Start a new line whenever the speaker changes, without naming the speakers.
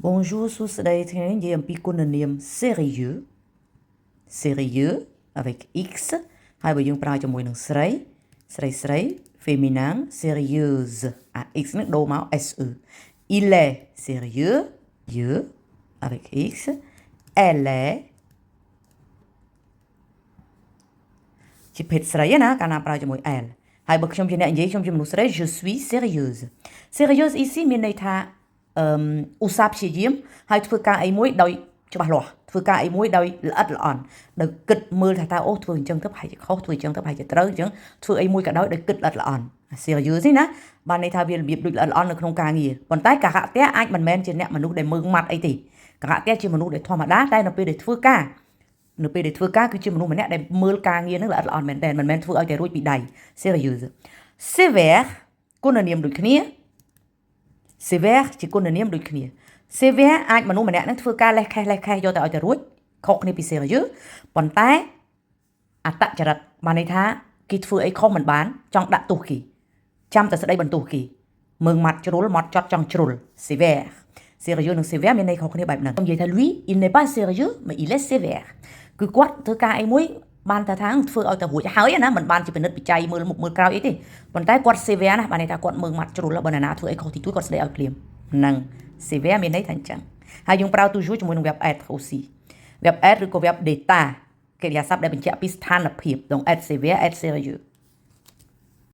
Bonjour សួស្តីថ្ងៃនេះនិយាយអំពីគុណនាម sérieux sérieux avec x ហើយបើយើងប្រើជាមួយនឹងស្រីស្រី féminin sérieuse អា x នេះដូរមក se il est sérieux yeux avec x elle est ជាភេទស្រីណាកាលណាប្រើជាមួយ elle ហើយបើខ្ញុំជាអ្នកនិយាយខ្ញុំជាមនុស្សស្រី je suis sérieuse sérieuse ici មានន័យថាឧស្សាហ៍ព្យាយាមហើយធ្វើការអីមួយដោយច្បាស់លាស់ធ្វើការអីមួយដោយល្អិតល្អន់ដោយគិតមើលថាតើអូធ្វើអញ្ចឹងទៅប្រហែលជាខុសធ្វើអញ្ចឹងទៅប្រហែលជាត្រូវអញ្ចឹងធ្វើអីមួយក៏ដោយគិតល្អិតល្អន់ serious នេះណាបានន័យថាវារបៀបដូចល្អិតល្អន់នៅក្នុងការងារប៉ុន្តែការៈទះអាចមិនមែនជាអ្នកមនុស្សដែលមើងម៉ាត់អីទេការៈទះជាមនុស្សដែលធម្មតាតែនៅពេលដែលធ្វើការគឺជាមនុស្សម្នាក់ដែលមើលការងារនឹងល្អិតល្អន់មែនតើមិនមែនធ្វើឲ្យតែរួចពីដៃ serious sévère គុណនាមដូចគ្នា sévère ជាគុណនាមដូចគ្នា sévère អាចមនុស្សម្នាក់នឹងធ្វើការលេះខេះយកទៅឲ្យតែរួចខុសគ្នាពី sérieux ប៉ុន្តែអត្តចរិតបានន័យថាគេធ្វើអីខុសមិនបានចង់ដាក់ទោសគេចាំតែស្ដីបន្ទោសគេមើងម៉ាត់ជ្រុលម៉ត់ចត់ចង់ជ្រុល sévère sérieux និង sévère មានន័យខុសគ្នាបែបហ្នឹងខ្ញុំនិយាយថា lui il n'est pas sérieux mais il est sévère គឺគាត់ធ្វើការអីមួយបានថាធ្វើឲ្យតែរួចហើយណាមិនបានជាពិនិត្យបច្ច័យមើលមុខមើលក្រោយអីទេប៉ុន្តែគាត់ sévère ណាបានន័យថាគាត់មើងម៉ាត់ជ្រុលបើណាធ្វើអីខុសទីទួគាត់ស្ដីឲ្យភ្លាមហ្នឹង sévère មានន័យថាអញ្ចឹងហើយយើងប្រើ toujours ជាមួយនឹង verb être aussi verb être ឬក៏ verb d'état កិរិយាសព្ទដែលបញ្ជាក់ពីស្ថានភាពdonc être sévère être sérieux